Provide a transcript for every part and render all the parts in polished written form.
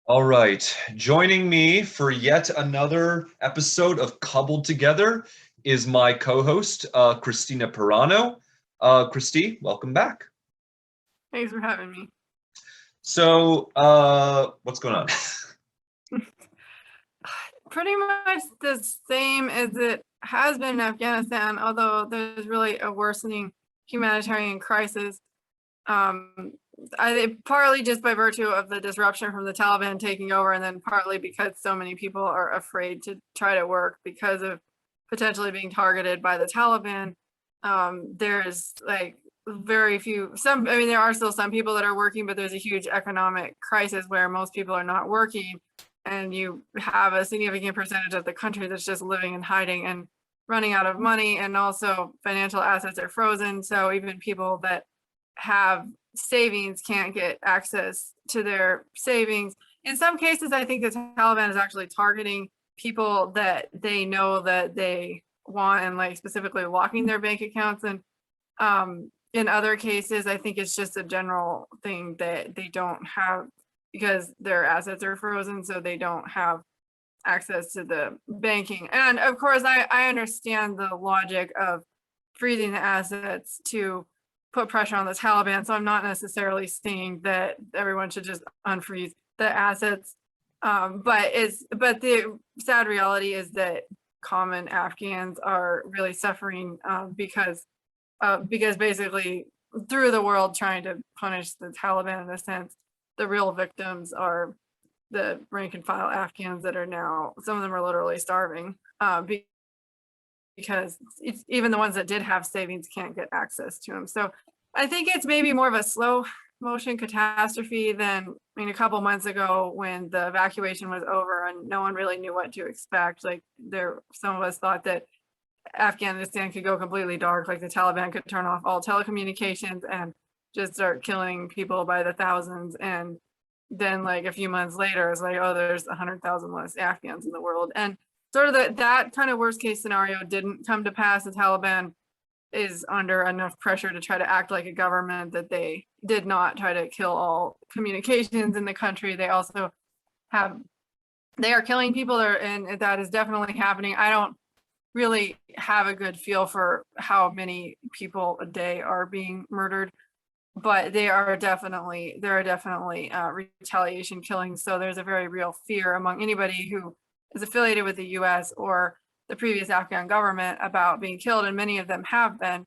All right. Joining me for yet another episode of Kabul'd Together is my co-host, Christina Pirano. Christy, welcome back. Thanks for having me. So, what's going on? Pretty much the same as it has been in Afghanistan, although there's really a worsening humanitarian crisis. Partly just by virtue of the disruption from the Taliban taking over, and then partly because so many people are afraid to try to work because of potentially being targeted by the Taliban. There's like very few, there are still some people that are working, but there's a huge economic crisis where most people are not working. And you have a significant percentage of the country that's just living and hiding and running out of money, and also financial assets are frozen. So even people that have savings can't get access to their savings. In some cases, I think the Taliban is actually targeting people that they know that they want and like specifically locking their bank accounts. And in other cases, I think it's just a general thing that they don't have because their assets are frozen, so they don't have access to the banking. And of course, I understand the logic of freezing the assets to put pressure on the Taliban. So I'm not necessarily saying that everyone should just unfreeze the assets. But the sad reality is that common Afghans are really suffering because basically through the world trying to punish the Taliban in a sense, the real victims are the rank and file Afghans that are now, some of them are literally starving because it's, even the ones that did have savings can't get access to them. So I think it's maybe more of a slow motion catastrophe than, a couple months ago when the evacuation was over and no one really knew what to expect. Like some of us thought that Afghanistan could go completely dark, like the Taliban could turn off all telecommunications and just start killing people by the thousands. And then like a few months later, it's like, oh, there's 100,000 less Afghans in the world. And sort of that kind of worst case scenario didn't come to pass. The Taliban is under enough pressure to try to act like a government that they did not try to kill all communications in the country. They also they are killing people there, and that is definitely happening. I don't really have a good feel for how many people a day are being murdered, but there are definitely retaliation killings. So there's a very real fear among anybody who is affiliated with the US or the previous Afghan government about being killed, and many of them have been.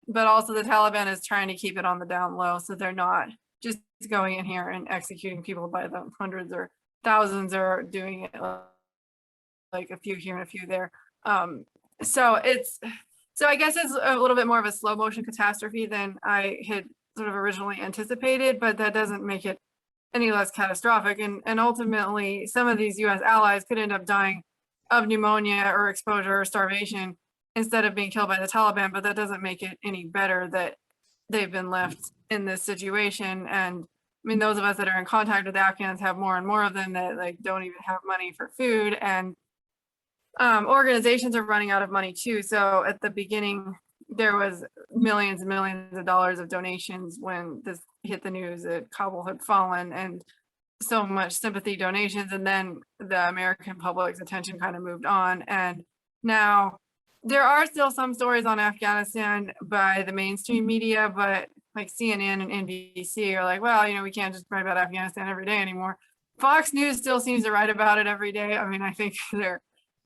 But also the Taliban is trying to keep it on the down low, so they're not just going in here and executing people by the hundreds or thousands, or doing it like a few here and a few there. So I guess it's a little bit more of a slow motion catastrophe than I had sort of originally anticipated, but that doesn't make it any less catastrophic. And ultimately, some of these US allies could end up dying of pneumonia or exposure or starvation instead of being killed by the Taliban, but that doesn't make it any better that they've been left in this situation. And those of us that are in contact with Afghans have more and more of them that like don't even have money for food, and organizations are running out of money too. So at the beginning, there was millions and millions of dollars of donations when this hit the news that Kabul had fallen, and so much sympathy donations. And then the American public's attention kind of moved on. And now there are still some stories on Afghanistan by the mainstream media, but like CNN and NBC are like, well, we can't just write about Afghanistan every day anymore. Fox News still seems to write about it every day. I think there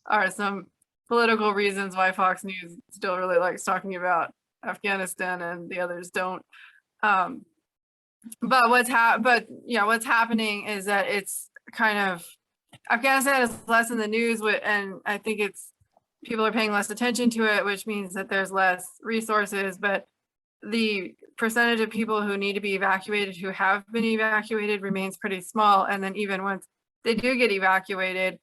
are some political reasons why Fox News still really likes talking about Afghanistan and the others don't. But what's happening is that it's kind of, Afghanistan is less in the news, and I think people are paying less attention to it, which means that there's less resources. But the percentage of people who need to be evacuated, who have been evacuated, remains pretty small. And then even once they do get evacuated,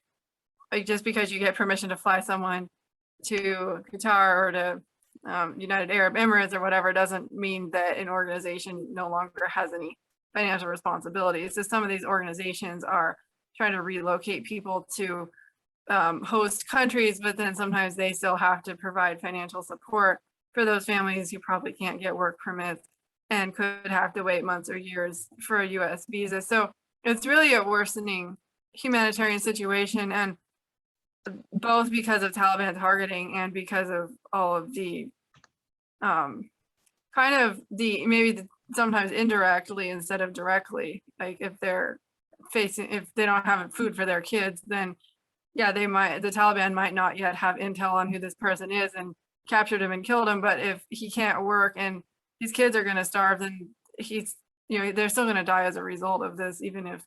like just because you get permission to fly someone to Qatar or to United Arab Emirates or whatever, doesn't mean that an organization no longer has any financial responsibilities. So some of these organizations are trying to relocate people to host countries, but then sometimes they still have to provide financial support for those families who probably can't get work permits and could have to wait months or years for a US visa. So it's really a worsening humanitarian situation, and both because of Taliban targeting and because of all of the kind of sometimes indirectly instead of directly, like if they don't have food for their kids, then yeah, the Taliban might not yet have intel on who this person is and captured him and killed him. But if he can't work and these kids are going to starve, then they're still going to die as a result of this, even if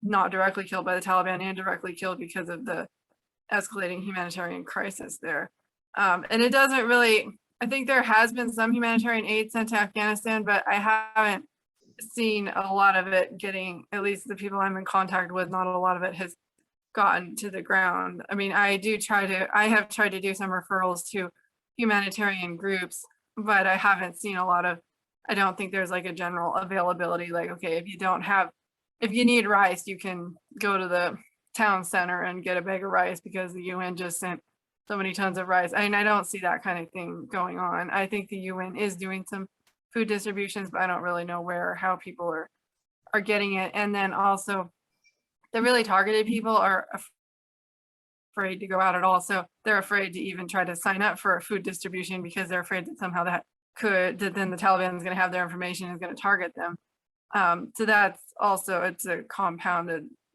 not directly killed by the Taliban and directly killed because of the escalating humanitarian crisis there. And it doesn't really, I think there has been some humanitarian aid sent to Afghanistan, but I haven't seen a lot of it getting, at least the people I'm in contact with, not a lot of it has gotten to the ground. I mean, I have tried to do some referrals to humanitarian groups, but I haven't seen a lot of, I don't think there's like a general availability, like, okay, if you need rice, you can go to the town center and get a bag of rice because the UN just sent so many tons of rice. I mean, I don't see that kind of thing going on. I think the UN is doing some food distributions, but I don't really know where or how people are getting it. And then also the really targeted people are afraid to go out at all. So they're afraid to even try to sign up for a food distribution because they're afraid that somehow that then the Taliban is going to have their information and is going to target them. So that's also,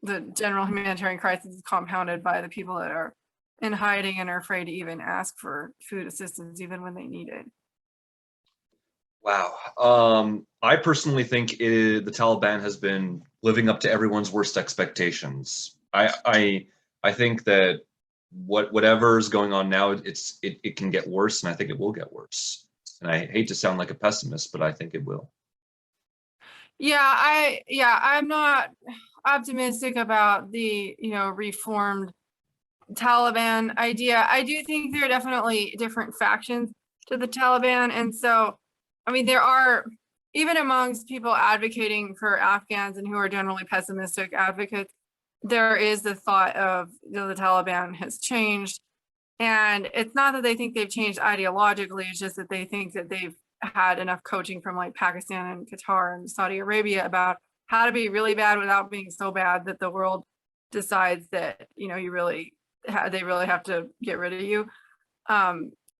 the general humanitarian crisis is compounded by the people that are in hiding and are afraid to even ask for food assistance even when they need it. Wow. I personally think the Taliban has been living up to everyone's worst expectations. I think that whatever is going on now, it can get worse, and I think it will get worse. And I hate to sound like a pessimist, but I think it will. I'm not optimistic about the reformed Taliban idea. I do think there are definitely different factions to the Taliban, and so I mean there are, even amongst people advocating for Afghans and who are generally pessimistic advocates, there is the thought of the Taliban has changed, and it's not that they think they've changed ideologically, it's just that they think that they've had enough coaching from like Pakistan and Qatar and Saudi Arabia about how to be really bad without being so bad that the world decides that they really have to get rid of you.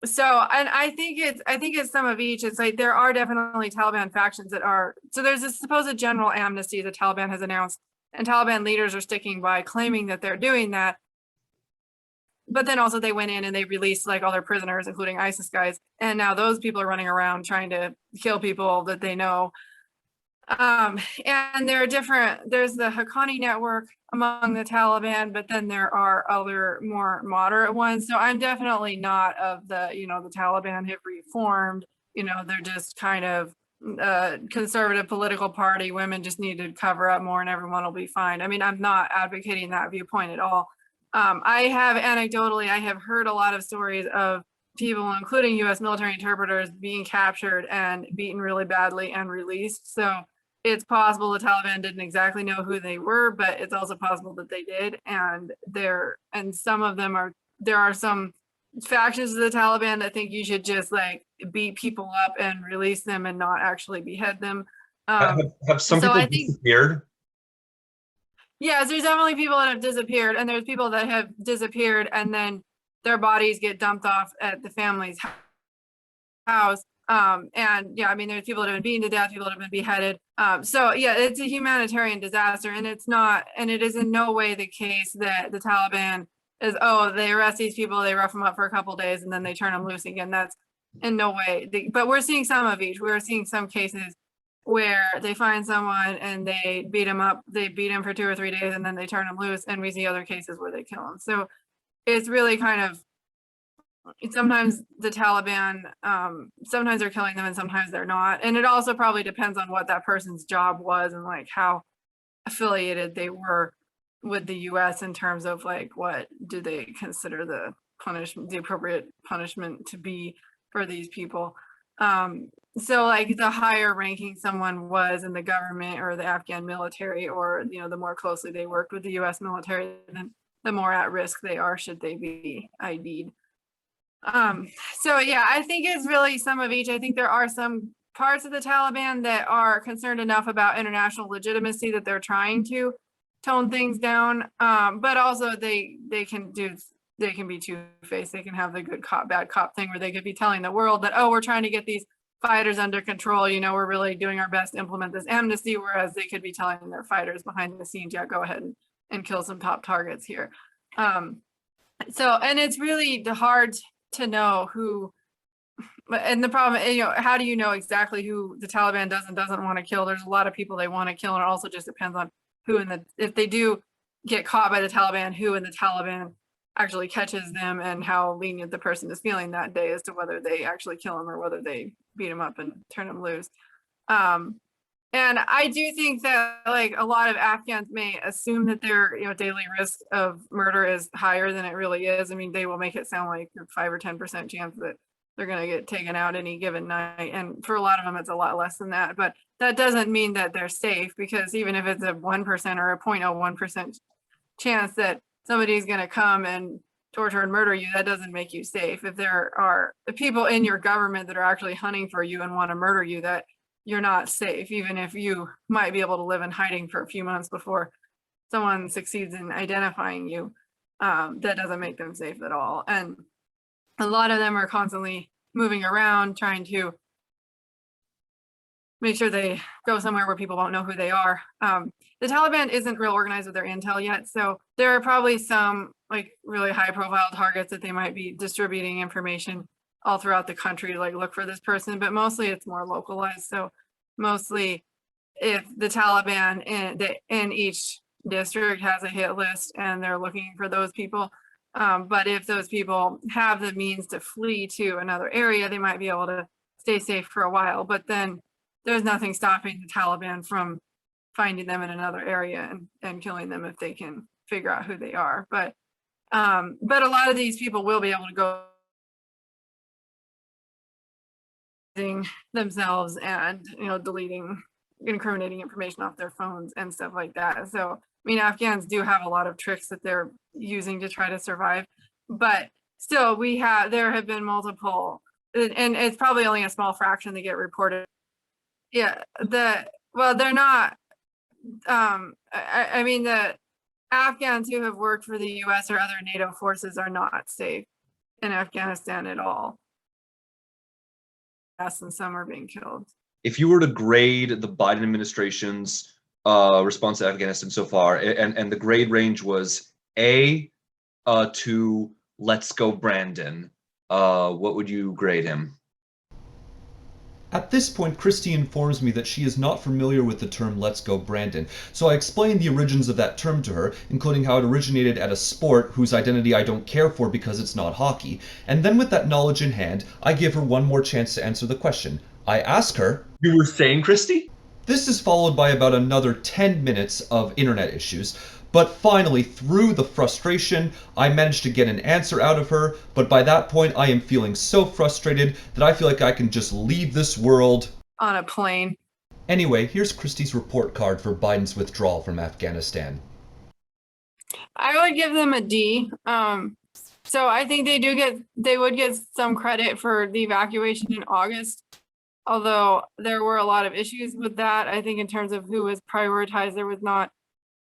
So, and I think it's some of each. It's like there are definitely Taliban factions that are, so there's this supposed general amnesty the Taliban has announced, and Taliban leaders are sticking by claiming that they're doing that. But then also they went in and they released like all their prisoners, including ISIS guys. And now those people are running around trying to kill people that they know. And there are there's the Haqqani network among the Taliban, but then there are other more moderate ones. So I'm definitely not of the Taliban have reformed, they're just kind of conservative political party. Women just need to cover up more and everyone will be fine. I mean, I'm not advocating that viewpoint at all. I have heard a lot of stories of people, including US military interpreters, being captured and beaten really badly and released. So it's possible the Taliban didn't exactly know who they were, but it's also possible that they did. And there are some factions of the Taliban that think you should just like beat people up and release them and not actually behead them. Have some people disappeared? Yes, there's definitely people that have disappeared, and there's people that have disappeared and then their bodies get dumped off at the family's house. And yeah, I mean, there's people that have been beaten to death, people that have been beheaded. So yeah, it's a humanitarian disaster, and it is in no way the case that the Taliban is, they arrest these people, they rough them up for a couple of days, and then they turn them loose again. That's in no way. But we're seeing some of each. We're seeing some cases where they find someone and they beat them up, they beat them for 2 or 3 days, and then they turn them loose, and we see other cases where they kill them. So it's really kind of, sometimes the Taliban, sometimes they're killing them and sometimes they're not. And it also probably depends on what that person's job was and like how affiliated they were with the US in terms of like, what do they consider the appropriate punishment to be for these people. So like the higher ranking someone was in the government or the Afghan military, or, the more closely they worked with the US military, then the more at risk they are should they be ID'd. So yeah, I think it's really some of each. I think there are some parts of the Taliban that are concerned enough about international legitimacy that they're trying to tone things down. But also they can be two-faced. They can have the good cop, bad cop thing where they could be telling the world that, oh, we're trying to get these fighters under control. You know, we're really doing our best to implement this amnesty, whereas they could be telling their fighters behind the scenes, yeah, go ahead and kill some top targets here. So, and it's really hard to know who, and the problem, you know, how do you know exactly who the Taliban does and doesn't want to kill? There's a lot of people they want to kill, and it also just depends on who if they do get caught by the Taliban, who in the Taliban actually catches them and how lenient the person is feeling that day as to whether they actually kill him or whether they beat him up and turn him loose. And I do think that like a lot of Afghans may assume that their, you know, daily risk of murder is higher than it really is. I mean, they will make it sound like a 5 or 10% chance that they're going to get taken out any given night. And for a lot of them, it's a lot less than that. But that doesn't mean that they're safe, because even if it's a 1% or a 0.01% chance that somebody's going to come and torture and murder you, that doesn't make you safe. If there are the people in your government that are actually hunting for you and want to murder you, that you're not safe, even if you might be able to live in hiding for a few months before someone succeeds in identifying you. That doesn't make them safe at all. And a lot of them are constantly moving around, trying to make sure they go somewhere where people won't know who they are. The Taliban isn't real organized with their intel yet, so there are probably some like really high profile targets that they might be distributing information all throughout the country to like look for this person, but mostly it's more localized. So mostly if the Taliban in each district has a hit list and they're looking for those people, but if those people have the means to flee to another area, they might be able to stay safe for a while, but then there's nothing stopping the Taliban from finding them in another area and killing them if they can figure out who they are. But a lot of these people will be able to go themselves and, you know, deleting incriminating information off their phones and stuff like that. So, I mean, Afghans do have a lot of tricks that they're using to try to survive, but still there have been multiple, and it's probably only a small fraction that get reported. Yeah, they're not, I mean, the Afghans who have worked for the US or other NATO forces are not safe in Afghanistan at all. And some are being killed. If you were to grade the Biden administration's response to Afghanistan so far, and the grade range was A to let's go Brandon, what would you grade him? At this point, Kristy informs me that she is not familiar with the term "Let's Go Brandon," so I explain the origins of that term to her, including how it originated at a sport whose identity I don't care for because it's not hockey, and then with that knowledge in hand, I give her one more chance to answer the question. I ask her, You were saying, Kristy? This is followed by about another 10 minutes of internet issues, but finally, through the frustration, I managed to get an answer out of her, but by that point I am feeling so frustrated that I feel like I can just leave this world on a plane. Anyway, here's Kristy's report card for Biden's withdrawal from Afghanistan. I would give them a D. So I think they would get some credit for the evacuation in August, although there were a lot of issues with that. I think in terms of who was prioritized, there was not.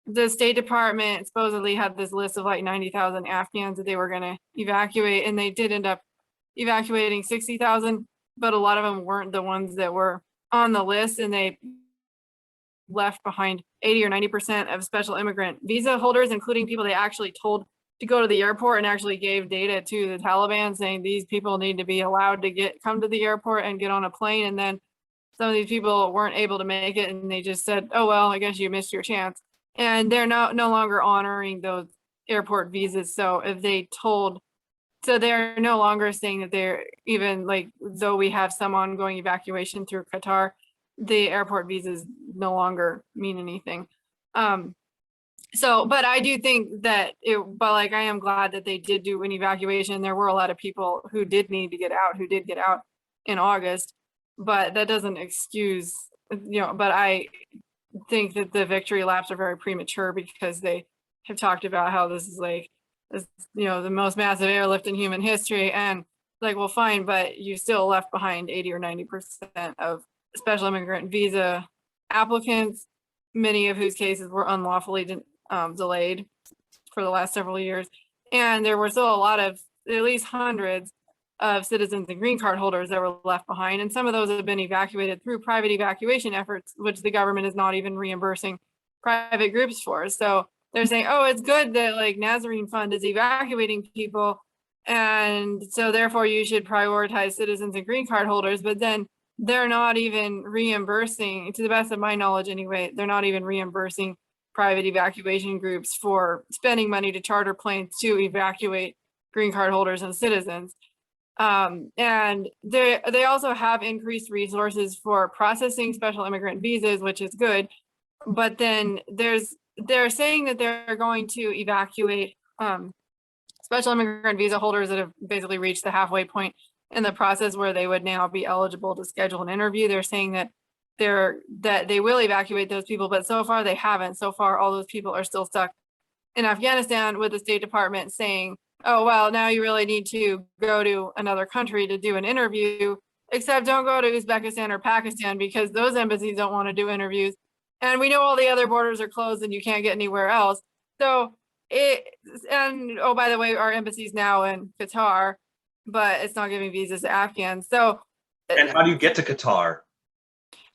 The State Department supposedly had this list of like 90,000 Afghans that they were going to evacuate, and they did end up evacuating 60,000, but a lot of them weren't the ones that were on the list, and they left behind 80 or 90% of special immigrant visa holders, including people they actually told to go to the airport and actually gave data to the Taliban saying these people need to be allowed to come to the airport and get on a plane. And then some of these people weren't able to make it, and they just said, oh, well, I guess you missed your chance. And they're no longer honoring those airport visas. So they're no longer saying that they're even like, though we have some ongoing evacuation through Qatar, the airport visas no longer mean anything. But I do think that I am glad that they did do an evacuation. There were a lot of people who did need to get out, who did get out in August, but that doesn't excuse, but I think that the victory laps are very premature because they have talked about how this is the most massive airlift in human history. And like, well, fine, but you still left behind 80 or 90% of special immigrant visa applicants, many of whose cases were unlawfully delayed for the last several years. And there were still a lot of, at least hundreds of citizens and green card holders that were left behind. And some of those have been evacuated through private evacuation efforts, which the government is not even reimbursing private groups for. So they're saying, oh, it's good that like Nazarene Fund is evacuating people, and so therefore you should prioritize citizens and green card holders. But then they're not even reimbursing, to the best of my knowledge anyway, they're not even reimbursing private evacuation groups for spending money to charter planes to evacuate green card holders and citizens. And they also have increased resources for processing special immigrant visas, which is good. But then they're saying that they're going to evacuate special immigrant visa holders that have basically reached the halfway point in the process where they would now be eligible to schedule an interview. They're saying that they will evacuate those people, but so far they haven't. So far, all those people are still stuck in Afghanistan, with the State Department saying, oh, well, now you really need to go to another country to do an interview, except don't go to Uzbekistan or Pakistan because those embassies don't want to do interviews. And we know all the other borders are closed and you can't get anywhere else. So oh, by the way, our embassy's now in Qatar, but it's not giving visas to Afghans. So. And how do you get to Qatar?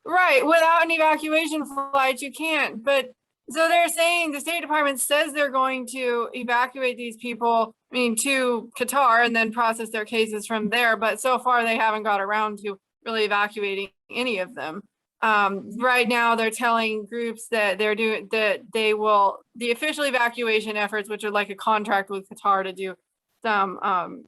Right, without an evacuation flight, you can't. But so they're saying, the State Department says they're going to evacuate these people, to Qatar and then process their cases from there. But so far they haven't got around to really evacuating any of them. Right now they're telling groups that the official evacuation efforts, which are like a contract with Qatar to do some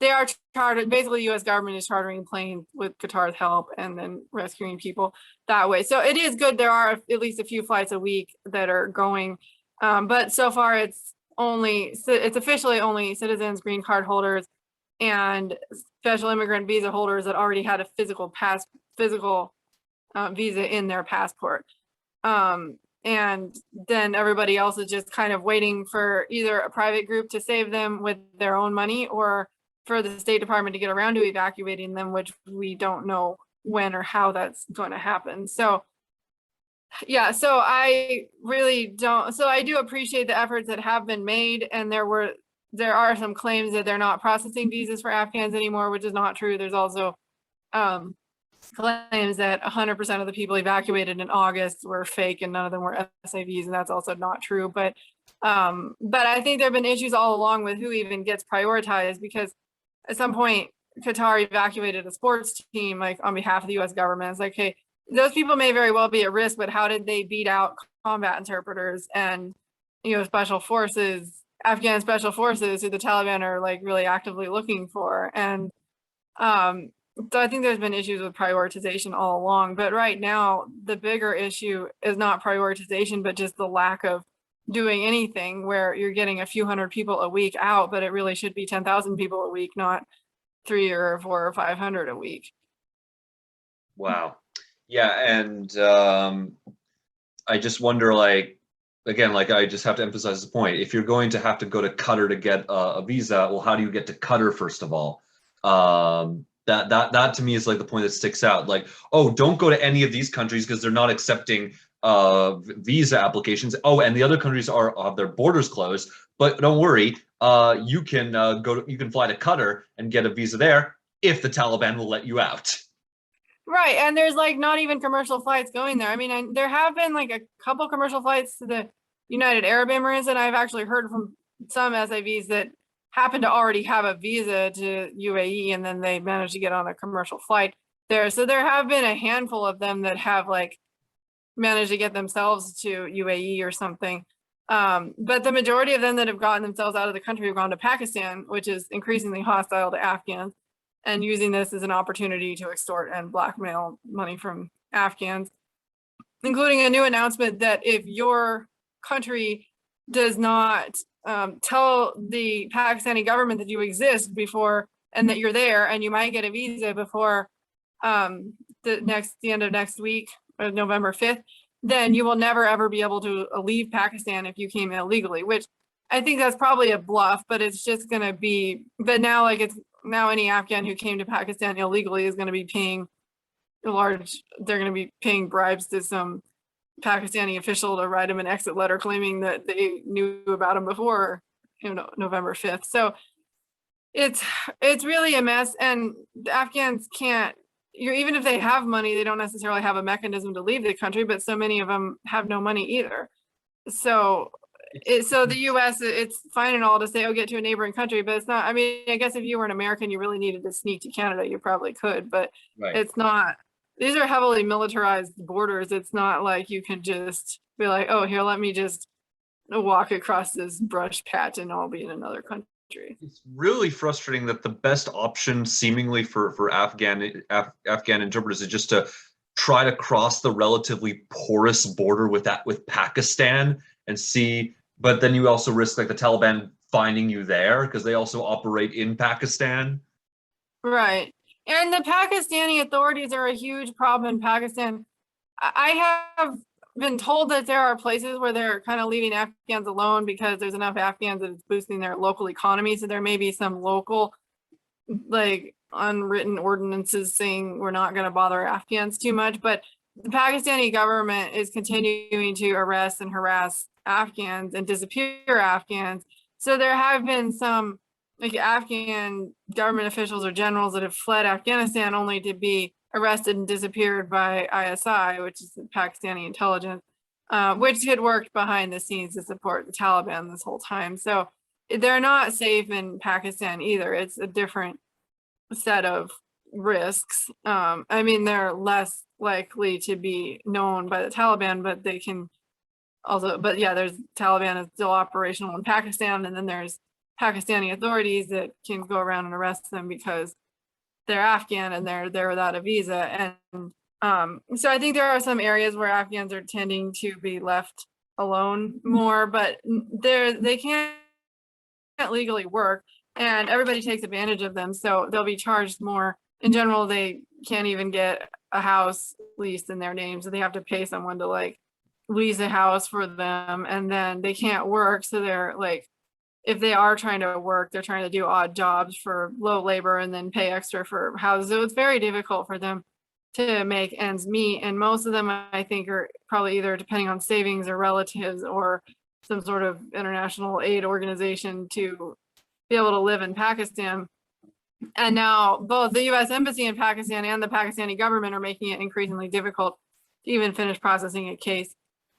they are chartered, basically the US government is chartering planes with Qatar's help and then rescuing people that way. So it is good. There are at least a few flights a week that are going, but so far it's officially only citizens, green card holders, and special immigrant visa holders that already had a physical visa in their passport. And then everybody else is just kind of waiting for either a private group to save them with their own money, or for the State Department to get around to evacuating them, which we don't know when or how that's going to happen. So yeah, so I do appreciate the efforts that have been made, and there are some claims that they're not processing visas for Afghans anymore, which is not true. There's also claims that 100% of the people evacuated in August were fake and none of them were SIVs, and that's also not true. But I think there have been issues all along with who even gets prioritized, because at some point Qatar evacuated a sports team like on behalf of the US government. It's like, hey, those people may very well be at risk, but how did they beat out combat interpreters and special forces, Afghan special forces, who the Taliban are like really actively looking for? And so I think there's been issues with prioritization all along, but right now the bigger issue is not prioritization, but just the lack of doing anything, where you're getting a few hundred people a week out, but it really should be 10,000 people a week, not 3 or 4 or 500 a week. Wow. Yeah. And I just wonder, again, I just have to emphasize the point. If you're going to have to go to Qatar to get a visa, well, how do you get to Qatar, first of all? That to me is like the point that sticks out. Like, oh, don't go to any of these countries because they're not accepting visa applications. Oh, and the other countries have their borders closed. But don't worry, you can fly to Qatar and get a visa there if the Taliban will let you out. Right, and there's not even commercial flights going there. There have been a couple commercial flights to the United Arab Emirates, and I've actually heard from some SIVs that happen to already have a visa to UAE, and then they managed to get on a commercial flight there. So there have been a handful of them that have managed to get themselves to UAE or something. But the majority of them that have gotten themselves out of the country have gone to Pakistan, which is increasingly hostile to Afghans, and using this as an opportunity to extort and blackmail money from Afghans, including a new announcement that if your country does not tell the Pakistani government that you exist before, and that you're there and you might get a visa before the end of next week, November 5th, then you will never ever be able to leave Pakistan if you came illegally, which I think that's probably a bluff, but it's just going to be, but now any Afghan who came to Pakistan illegally is going to be paying they're going to be paying bribes to some Pakistani official to write him an exit letter claiming that they knew about him before, November 5th. So it's really a mess, and the Afghans can't, even if they have money, they don't necessarily have a mechanism to leave the country, but so many of them have no money either. So the US, it's fine and all to say, oh, get to a neighboring country, but it's not. I mean, I guess if you were an American, you really needed to sneak to Canada, you probably could, but Right. it's not. These are heavily militarized borders. It's not like you can just be like, oh, here, let me just walk across this brush patch and I'll be in another country. It's really frustrating that the best option seemingly for Afghan interpreters is just to try to cross the relatively porous border with Pakistan and see, but then you also risk like the Taliban finding you there because they also operate in Pakistan. Right. And the Pakistani authorities are a huge problem in Pakistan. I have been told that there are places where they're kind of leaving Afghans alone because there's enough Afghans that it's boosting their local economy. So there may be some local, like, unwritten ordinances saying we're not going to bother Afghans too much. But the Pakistani government is continuing to arrest and harass Afghans and disappear Afghans. So there have been some like Afghan government officials or generals that have fled Afghanistan only to be arrested and disappeared by ISI, which is the Pakistani intelligence, which had worked behind the scenes to support the Taliban this whole time. So they're not safe in Pakistan either. It's a different set of risks. I mean, they're less likely to be known by the Taliban, but they can also, but yeah, there's Taliban is still operational in Pakistan, and then there's Pakistani authorities that can go around and arrest them because they're Afghan and they're there without a visa. And so I think there are some areas where Afghans are tending to be left alone more, but they can't legally work and everybody takes advantage of them. So they'll be charged more. In general, they can't even get a house leased in their name. So they have to pay someone to like lease a house for them, and then they can't work. So they're like, if they are trying to work, they're trying to do odd jobs for low labor and then pay extra for houses. So it's very difficult for them to make ends meet. And most of them, I think, are probably either depending on savings or relatives or some sort of international aid organization to be able to live in Pakistan. And now both the US Embassy in Pakistan and the Pakistani government are making it increasingly difficult to even finish processing a case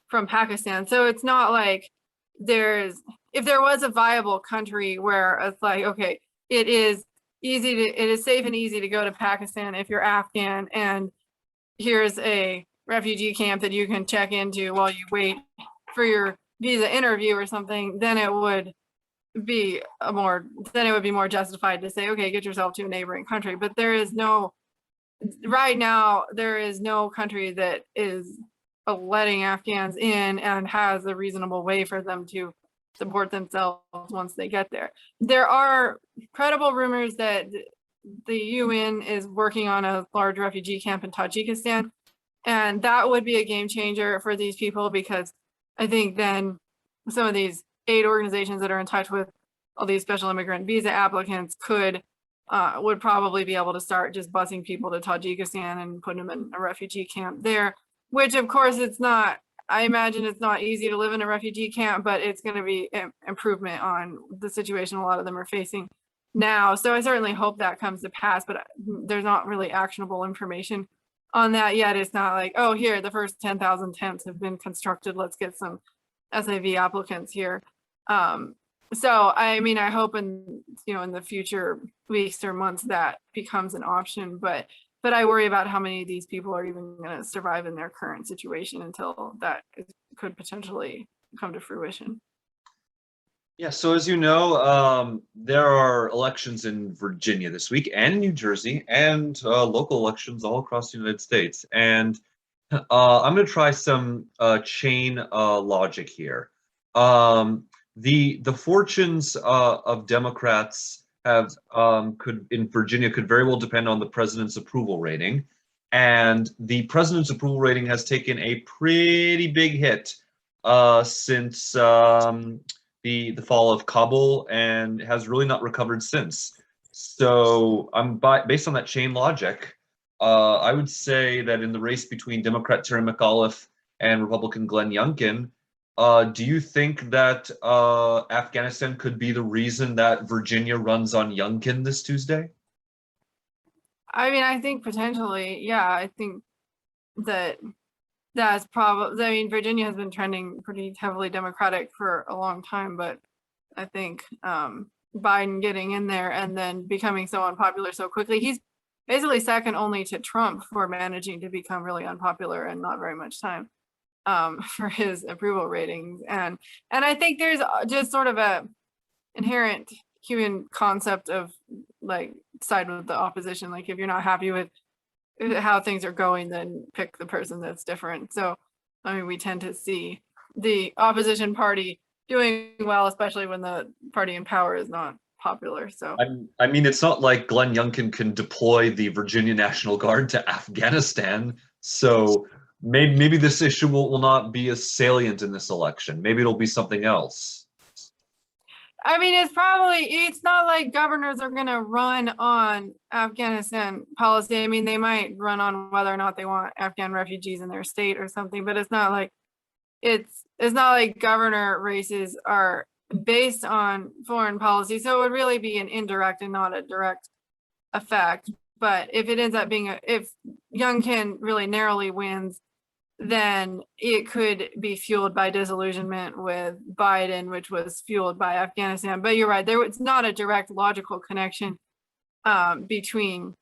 from Pakistan. So it's not like if there was a viable country where it's like, okay, it is safe and easy to go to Pakistan if you're Afghan, and here's a refugee camp that you can check into while you wait for your visa interview or something, then it would be more justified to say, okay, get yourself to a neighboring country. But right now there is no country that is letting Afghans in and has a reasonable way for them to support themselves once they get there. There are credible rumors that the UN is working on a large refugee camp in Tajikistan, and that would be a game changer for these people, because I think then some of these aid organizations that are in touch with all these special immigrant visa applicants would probably be able to start just busing people to Tajikistan and putting them in a refugee camp there, which of course I imagine it's not easy to live in a refugee camp, but it's going to be an improvement on the situation a lot of them are facing now. So I certainly hope that comes to pass, but there's not really actionable information on that yet. It's not like, oh, here, the first 10,000 tents have been constructed, let's get some SAV applicants here. So I mean, I hope in the future weeks or months that becomes an option, but I worry about how many of these people are even going to survive in their current situation until that could potentially come to fruition. Yeah, so as you know, there are elections in Virginia this week and in New Jersey, and local elections all across the United States. And I'm going to try some chain logic here. The fortunes of Democrats in Virginia could very well depend on the president's approval rating, and the president's approval rating has taken a pretty big hit since the fall of Kabul, and has really not recovered since. So based on that chain logic, I would say that in the race between Democrat Terry McAuliffe and Republican Glenn Youngkin, do you think that Afghanistan could be the reason that Virginia runs on Youngkin this Tuesday? I mean, I think potentially, yeah, I think that that's probably, I mean, Virginia has been trending pretty heavily Democratic for a long time, but I think Biden getting in there and then becoming so unpopular so quickly, he's basically second only to Trump for managing to become really unpopular in not very much time for his approval ratings. And I think there's just sort of a inherent human concept of like side with the opposition. Like if you're not happy with how things are going, then pick the person that's different. So, I mean, we tend to see the opposition party doing well, especially when the party in power is not popular. So, I mean, it's not like Glenn Youngkin can deploy the Virginia National Guard to Afghanistan. So maybe this issue will not be as salient in this election. Maybe it'll be something else. I mean, it's not like governors are going to run on Afghanistan policy. I mean, they might run on whether or not they want Afghan refugees in their state or something, but it's not like governor races are based on foreign policy. So it would really be an indirect and not a direct effect. But if it ends up being if Youngkin really narrowly wins, then it could be fueled by disillusionment with Biden, which was fueled by Afghanistan. But you're right, it's not a direct logical connection between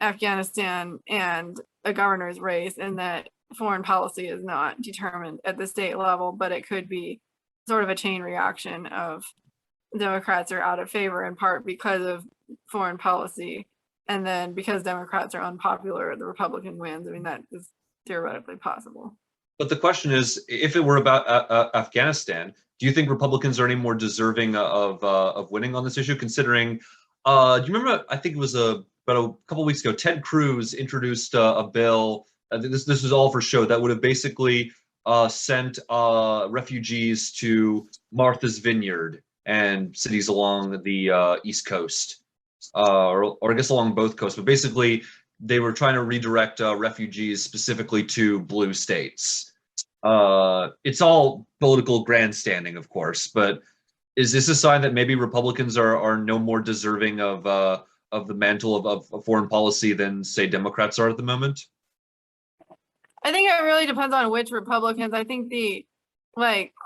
Afghanistan and a governor's race, and that foreign policy is not determined at the state level, but it could be sort of a chain reaction of Democrats are out of favor in part because of foreign policy. And then because Democrats are unpopular, the Republican wins. I mean, that is theoretically possible. But the question is, if it were about Afghanistan, do you think Republicans are any more deserving of winning on this issue? Considering, do you remember? I think it was about a couple of weeks ago. Ted Cruz introduced a bill. This was all for show that would have basically sent refugees to Martha's Vineyard and cities along the East Coast, or I guess along both coasts. But basically, they were trying to redirect refugees specifically to blue states. It's all political grandstanding, of course, but is this a sign that maybe Republicans are no more deserving of the mantle of foreign policy than, say, Democrats are at the moment? I think it really depends on which Republicans. I think the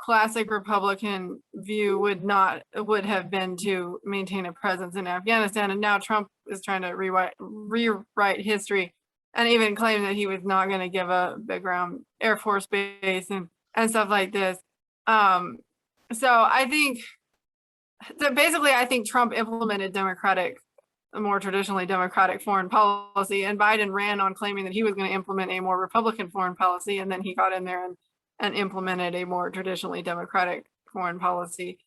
classic Republican view would have been to maintain a presence in Afghanistan, and now Trump is trying to rewrite history and even claim that he was not going to give a background Air Force base and stuff like this. So I think that basically I think Trump implemented a more traditionally democratic foreign policy, and Biden ran on claiming that he was going to implement a more Republican foreign policy, and then he got in there and implemented a more traditionally democratic foreign policy.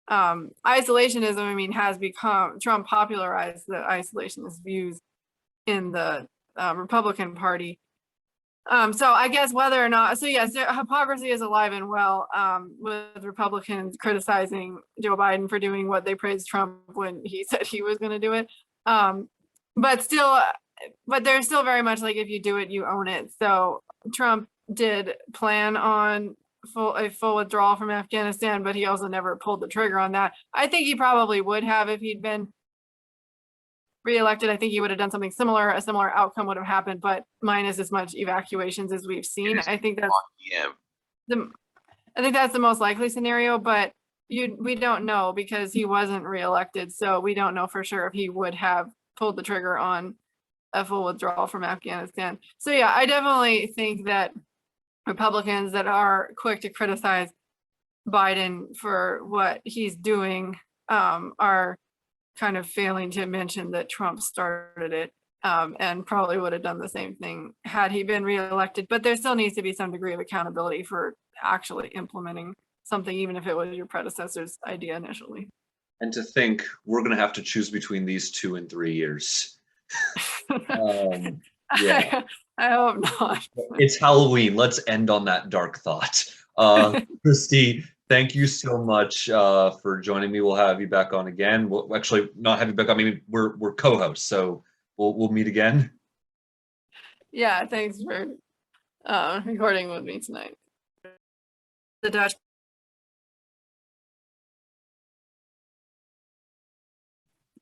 Isolationism, I mean, has become, Trump popularized the isolationist views in the Republican Party. So I guess whether or not, so yes, hypocrisy is alive and well with Republicans criticizing Joe Biden for doing what they praised Trump when he said he was going to do it. But there's still very much like, if you do it, you own it. So Trump did plan on a full withdrawal from Afghanistan, but he also never pulled the trigger on that. I think he probably would have if he'd been reelected. I think he would have done something similar. A similar outcome would have happened, but minus as much evacuations as we've seen. I think that's the most likely scenario, but we don't know because he wasn't reelected. So we don't know for sure if he would have pulled the trigger on a full withdrawal from Afghanistan. So yeah, I definitely think that Republicans that are quick to criticize Biden for what he's doing are kind of failing to mention that Trump started it and probably would have done the same thing had he been reelected. But there still needs to be some degree of accountability for actually implementing something, even if it was your predecessor's idea initially. And to think we're going to have to choose between these 2 and 3 years. Yeah. I hope not. It's Halloween. Let's end on that dark thought. Kristy, thank you so much for joining me. We'll have you back on again. We'll actually not have you back on. I mean, we're co-hosts, so we'll meet again. Yeah, thanks for recording with me tonight. The Dutch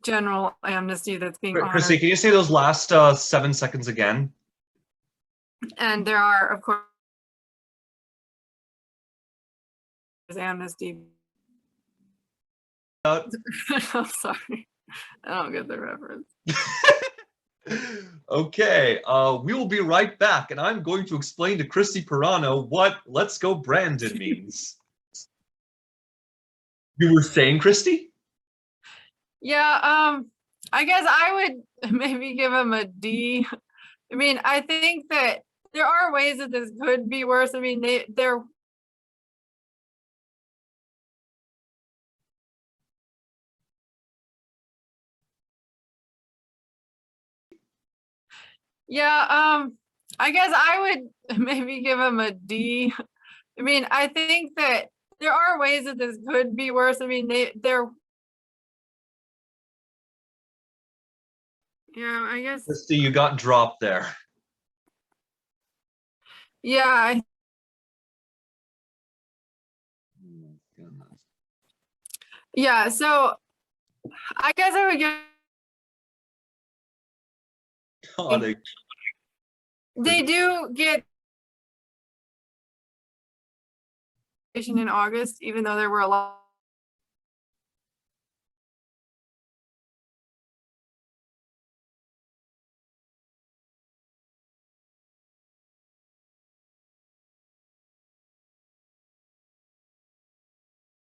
general amnesty that's being Christy, honored. can you say those last 7 seconds again? And there are, of course, amnesty. I'm sorry, I don't get the reference. Okay, we will be right back, and I'm going to explain to Kristy Pirano what "Let's Go Brandon" means. You were saying, Kristy? Yeah, I guess I would maybe give him a D. I mean, I think that there are ways that this could be worse. I mean, they're yeah, I guess I would maybe give him a D. I mean, I think that there are ways that this could be worse. I mean, they're yeah, I guess Kristy, you got dropped there. yeah, yeah. So I guess I would give. God, They do get in August, even though there were a lot